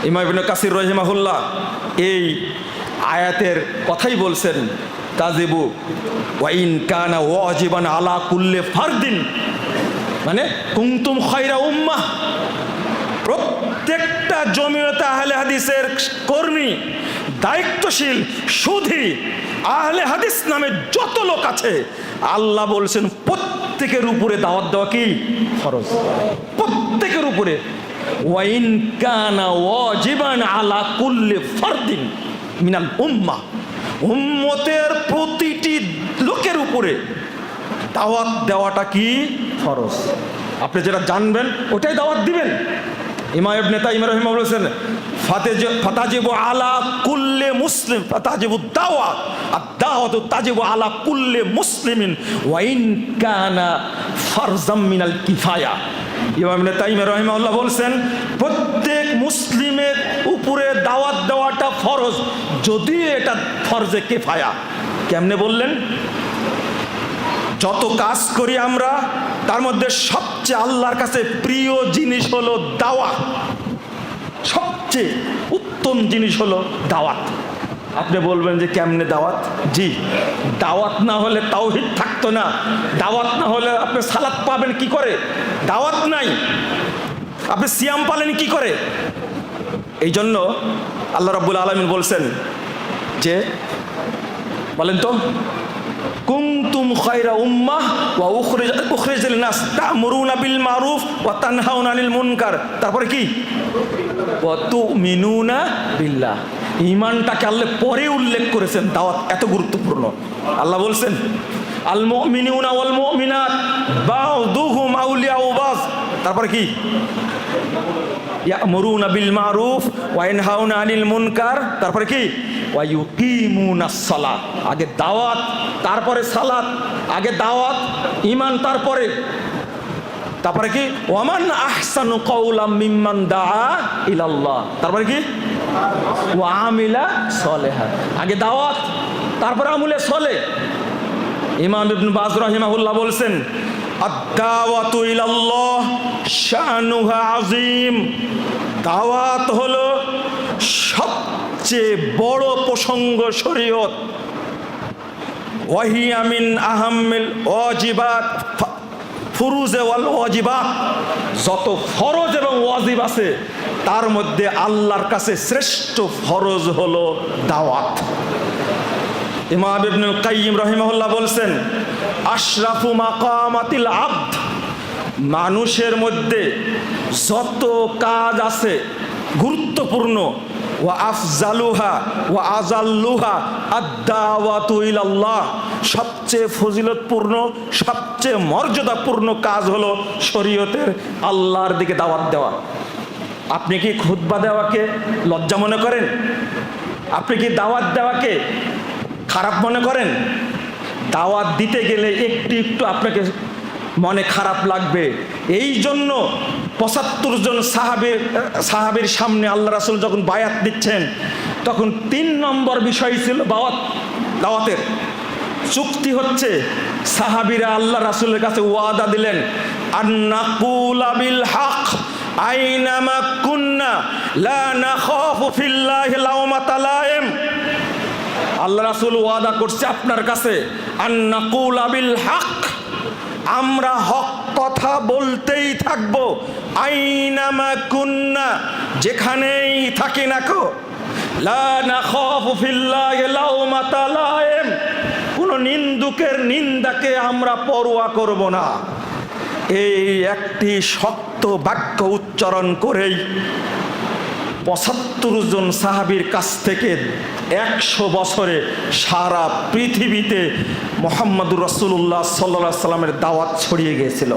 ইমাম ইবনে কাসির রাহিমাহুল্লাহ এই আয়াতের কথাই বলছেন, তাজিবু ওয়াইন কানা ওয়াজিবান আলা কুল্লি ফারদিন, মানে কুনতুম খায়রা উম্মাহ, প্রত্যেকটা জমিয়তে আহলে হাদিসের কর্মী, দায়িত্বশীল সুধী আহলে হাদিস নামে যত লোক আছে, আল্লাহ বলছেন প্রত্যেকের উপরে দাওয়াত দেওয়া কি ফরজ, প্রত্যেকের উপরে। ওয়াইন কানা ওয়াজিবান আলা কুল্লি ফারদিন মিনাল উম্মাহ, উম্মতের প্রতিটি লোকের উপরে দাওয়াত দেওয়াটা কি ফরজ। আপনি যেটা জানবেন ওটাই দাওয়াত দিবেন। ইমাম ইবনে তাইমিয়া রাহিমাহুল্লাহ বলেছেন, ফাতাজিবু আলা কুল্লি মুসলিম, ফাতাজিবু দাওয়া আদ-দাওয়াতু তাজিবু আলা কুল্লি মুসলিমিন ওয়া ইন কানা ফারজাম মিনাল কিফায়া। ইমাম ইবনে তাইমিয়া রাহিমাহুল্লাহ বলছেন, প্রত্যেক মুসলিমের উপরে দাওয়াত দেওয়াটা ফরজ, যদি এটা ফরজে কিফায়া। কেমনে বললেন? যত কাজ করি আমরা, তার মধ্যে সবচেয়ে আল্লাহর কাছে প্রিয় জিনিস হলো দাওয়াত, সবচেয়ে উত্তম জিনিস হলো দাওয়াত। আপনি বলবেন যে কেমনে দাওয়াত? জি, দাওয়াত না হলে তাওহীদ থাকতো না, দাওয়াত না হলে আপনি সালাত পাবেন কি করে? দাওয়াত নাই, আপনি সিয়াম পালেন কি করে? এই জন্য আল্লাহ রাব্বুল আলামিন বলছেন যে, বলেন তো, কুনতুম খায়রা উম্মাহ ওয়া উখরিজাত লিন-নাস তা'মুরুনা বিল মারুফ ওয়া তানহাউনা আনিল মুনকার। তারপরে কি? ওয়া তু'মিনুনা বিল্লাহ। ঈমানটাকে আল্লাহ পরে উল্লেখ করেছেন, দাওয়াত এত গুরুত্বপূর্ণ। আল্লাহ বলছেন, আল মুমিনুনা ওয়াল মুমিনাত বা'দুহুম আউলিয়াউ বা'দ। তারপরে কি? ইয়া'মুরুনা বিল মারুফ ওয়া ইয়ানহাউনা আনিল মুনকার। তারপরে কি? ওয়া ইউকিমুনাস সালাত। আগে দাওয়াত, তারপরে সালাত। আগে দাওয়াত, ঈমান, তারপরে কি? ওয়ামান আহসানু কাওলাম মিম্মান দাআ ইলাল্লাহ। তারপরে কি? ওয়া আমিলা সলিহা। আগে দাওয়াত, তারপরে আমলে সলেহ। ইমাম ইবনে বাজ রাহিমাহুল্লাহ বলছেন, আদ-দাওয়াতু ইলাল্লাহ শানুহা আযীম। দাওয়াত হলো সবচেয়ে বড় প্রসঙ্গ শরীয়ত। ওয়াহিয়া মিন আহাম্মিল ওয়াজিবাত ফুরুজ ওয়াল ওয়াজিবাত। যত ফরজ এবং ওয়াজিব আছে তার মধ্যে আল্লাহর কাছে শ্রেষ্ঠ ফরজ হলো দাওয়াত। ইমাম ইবনুল কাইয়িম রাহিমাহুল্লাহ বলছেন, আশরাফু মাকামাতিল আবদ, মানুষের মধ্যে যত কাজ আছে গুরুত্বপূর্ণ, ওয়া আফজালুহা ওয়া আজাল্লুহা আদ-দাওয়াতু ইলাল্লাহ, সবচেয়ে ফজিলতপূর্ণ, সবচেয়ে মর্যাদাপূর্ণ কাজ হলো শরীয়তের আল্লাহর দিকে দাওয়াত দেওয়া। আপনি কি খুতবা দেওয়াকে লজ্জা মনে করেন? আপনি কি দাওয়াত দেওয়াকে খারাপ মনে করেন? দাওয়াত দিতে গেলে একটু একটু আপনাকে মনে খারাপ লাগবে। এই জন্য ৭৫ জন সাহাবীর সামনে আল্লাহ রাসূল যখন বায়াত দিচ্ছেন, তখন ৩ নম্বর বিষয় ছিল দাওয়াতের চুক্তি হচ্ছে, সাহাবীরা আল্লাহ রাসূলের কাছে ওয়াদা দিলেন, আন্নাকুলা বিল হক আইনামা কুন্না লা নাখাফু ফিল্লাহি লাওমাতা লাইম। আল্লাহ রাসূল ওয়াদা করছে আপনার কাছে, আন্নাকুলা বিল হক, আমরা হক কথা বলতেই থাকবো, আইনামা কুন্না, যেখানেই থাকি না কো, লা নাখাফু ফিল্লাহি লাওমাতা লাইম, কোন নিন্দুকের নিন্দাকে আমরা পরোয়া করব না। এই একটি শক্ত বাক্য উচ্চারণ করেই ৭৫ জন সাহাবীর কাছ থেকে ১০০ বছরে সারা পৃথিবীতে মুহাম্মদুর রাসূলুল্লাহ সাল্লাল্লাহু আলাইহি ওয়াসাল্লামের দাওয়াত ছড়িয়ে গিয়েছিল।